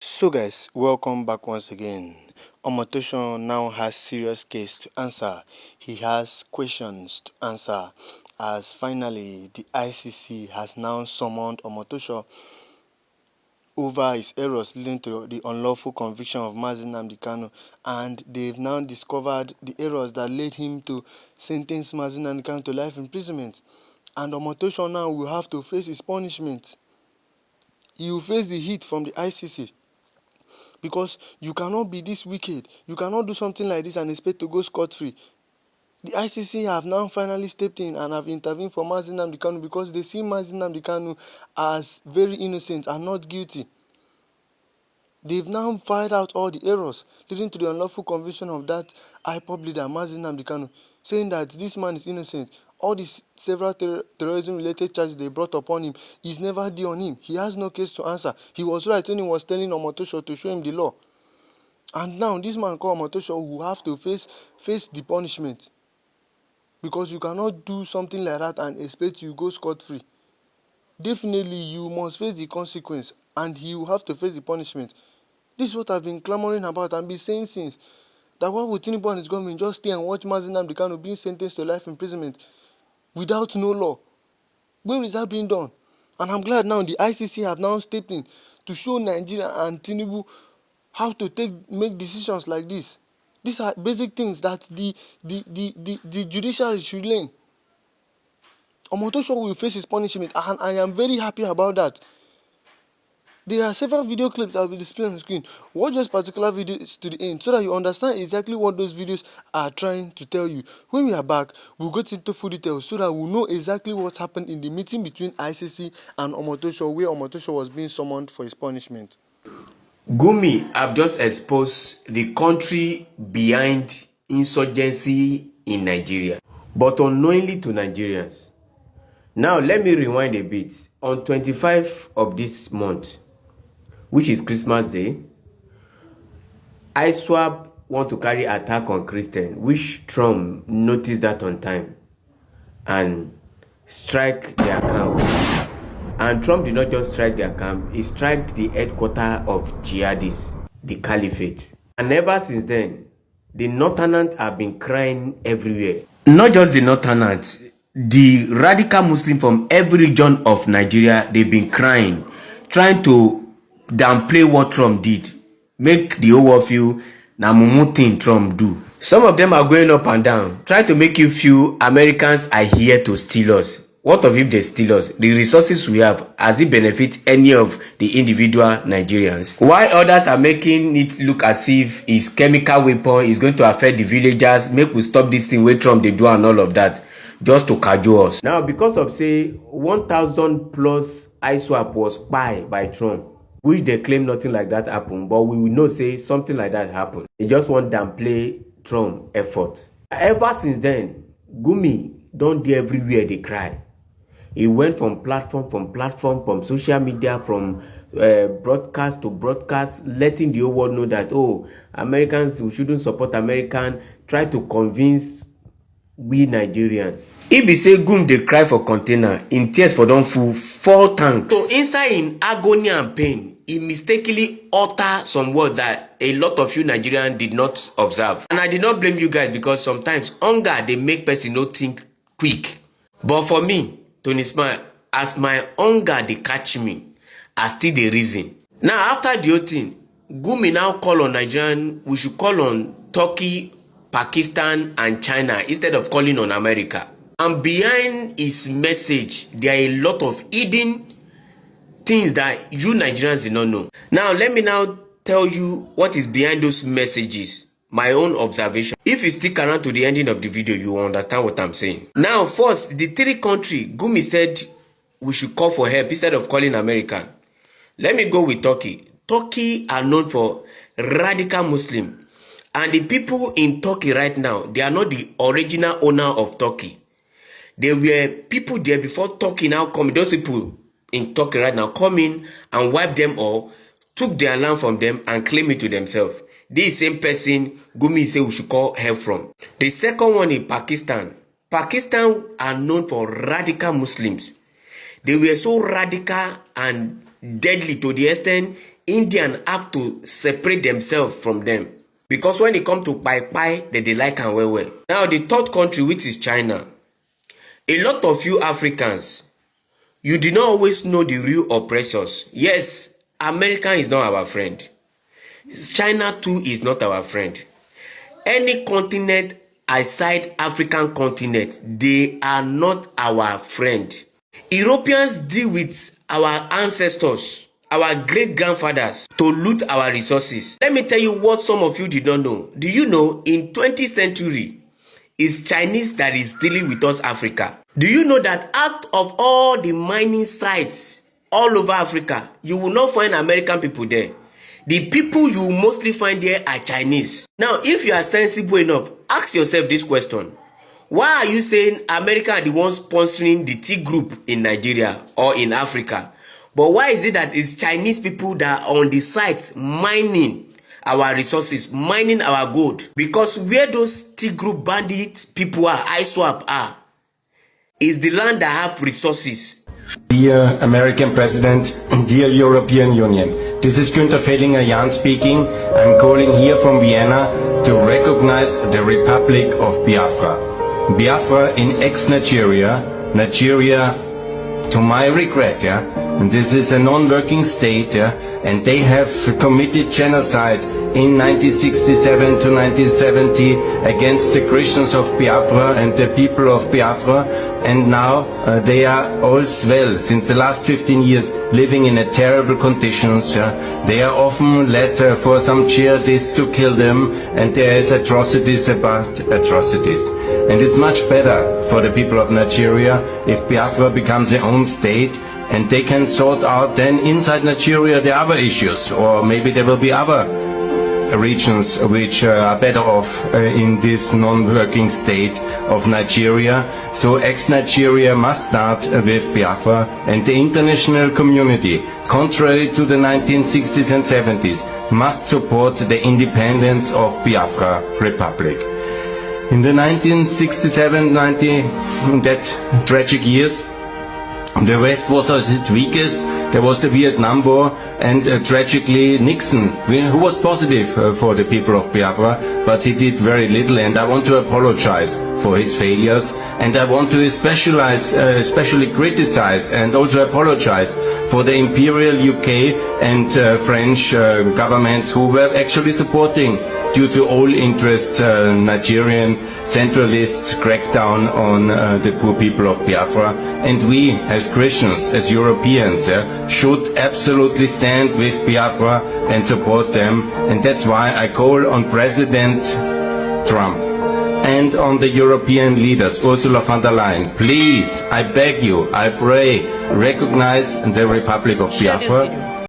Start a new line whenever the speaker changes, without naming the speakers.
So guys, welcome back once again. Omotosho now has serious case to answer. He has questions to answer as finally the ICC has now summoned Omotosho over his errors leading to the unlawful conviction of Nnamdi Kanu, and they've now discovered the errors that led him to sentence Nnamdi Kanu to life imprisonment. And Omotosho now will have to face his punishment. He will face the heat from the ICC. Because you cannot be this wicked. You cannot do something like this and expect to go scot-free. The ICC have now finally stepped in and have intervened for Nnamdi Kanu because they see Nnamdi Kanu as very innocent and not guilty. They've now fired out all the errors leading to the unlawful conviction of that IPOB leader, Nnamdi Kanu, saying that this man is innocent. All these several terrorism-related charges they brought upon him is never due on him. He has no case to answer. He was right when he was telling Omotosho to show him the law. And now this man called Omotosho will have to face the punishment. Because you cannot do something like that and expect you go scot-free. Definitely you must face the consequence and he will have to face the punishment. This is what I've been clamoring about and been saying since. That why would Tinubu and his government just stay and watch Nnamdi Kanu being sentenced to life imprisonment without no law? Where is that being done? And I'm glad now the ICC have now stepped in to show Nigeria and Tinubu how to make decisions like this. These are basic things that the judiciary should learn. Omotosho will face his punishment and I am very happy about that. There are several video clips I'll be displaying on the screen. Watch those particular videos to the end so that you understand exactly what those videos are trying to tell you. When we are back, we'll go into full details so that we'll know exactly what happened in the meeting between ICC and Omotosho, where Omotosho was being summoned for his punishment.
Gumi have just exposed the country behind insurgency in Nigeria, but unknowingly to Nigerians. Now let me rewind a bit. On 25th of this month, which is Christmas Day, ISWAP want to carry attack on Christians, which Trump noticed that on time and strike their camp. And Trump did not just strike their camp, he struck the headquarters of jihadists, the caliphate. And ever since then, the Northerners have been crying everywhere. Not just the Northerners, the radical Muslims from every region of Nigeria, they've been crying, trying to downplay what Trump did, make the whole world feel na mumu thing Trump do. Some of them are going up and down, trying to make you feel Americans are here to steal us. What of if they steal us? The resources we have, as it benefit any of the individual Nigerians? While others are making it look as if his chemical weapon is going to affect the villagers, make we stop this thing where Trump they do and all of that, just to cajole us. Now, because of say 1,000 plus ISWAP was spied by Trump, which they claim nothing like that happened, but we will know say something like that happened. They just want to downplay Trump effort. Ever since then, Gumi don't do everywhere they cry. He went from platform, from social media, from broadcast to broadcast, letting the whole world know that, oh, Americans, we shouldn't support Americans, try to convince we Nigerians. If he say Gum they cry for container, in tears for don't full 4 tanks. So inside in agony and pain, he mistakenly uttered some words that a lot of you Nigerians did not observe. And I did not blame you guys because sometimes hunger they make person not think quick. But for me, Tony Smile, as my hunger they catch me, I still the reason. Now after the whole thing, Gumi now call on Nigerian, we should call on Turkey, Pakistan and China instead of calling on America. And behind his message, there are a lot of hidden things that you Nigerians do not know. Now let me now tell you what is behind those messages. My own observation. If you stick around to the ending of the video, you will understand what I'm saying. Now, first, the 3 countries, Gumi said we should call for help instead of calling American. Let me go with Turkey. Turkey are known for radical Muslim. And the people in Turkey right now, they are not the original owner of Turkey. There were people there before Turkey now coming. Those people in Turkey right now come in and wipe them all, took their land from them and claim it to themselves. This same person Gumi say we should call help from. The second one is Pakistan. Pakistan are known for radical Muslims. They were so radical and deadly to the extent Indians have to separate themselves from them. Because when it comes to pai, they like and well. Now, the third country, which is China. A lot of you Africans, you did not always know the real oppressors. Yes, America is not our friend. China too is not our friend. Any continent aside African continent, they are not our friend. Europeans deal with our ancestors, our great-grandfathers, to loot our resources. Let me tell you what some of you did not know. Do you know in 20th century, it's Chinese that is dealing with us Africa? Do you know that out of all the mining sites all over Africa, you will not find American people there? The people you will mostly find there are Chinese. Now, if you are sensible enough, ask yourself this question. Why are you saying America are the ones sponsoring the T group in Nigeria or in Africa? But why is it that it's Chinese people that are on the sites mining our resources, mining our gold? Because where those T group bandit people are, ISWAP are, is the land that have resources.
Dear American President, dear European Union, this is Günther Fellinger-Jahn speaking. I'm calling here from Vienna to recognize the Republic of Biafra. Biafra in ex-Nigeria, Nigeria, to my regret, and this is a non-working state, and they have committed genocide in 1967 to 1970 against the Christians of Biafra and the people of Biafra, and now they are all well, since the last 15 years, living in a terrible conditions. They are often led for some jihadists to kill them, and there is atrocities about atrocities. And it's much better for the people of Nigeria if Biafra becomes their own state, and they can sort out then inside Nigeria the other issues, or maybe there will be other regions which are better off in this non-working state of Nigeria. So ex-Nigeria must start with Biafra, and the international community, contrary to the 1960s and 70s, must support the independence of Biafra Republic. In the 1967-90, that tragic years, the West was at its weakest. There was the Vietnam War, and tragically Nixon, who was positive for the people of Biafra, but he did very little, and I want to apologize for his failures, and I want to especially criticize and also apologize for the Imperial UK and French governments who were actually supporting, due to all interests, Nigerian centralists crackdown on the poor people of Biafra. And we, as Christians, as Europeans, should absolutely stand with Biafra and support them. And that's why I call on President Trump and on the European leaders, Ursula von der Leyen, please, I beg you, I pray, recognize the Republic of Biafra.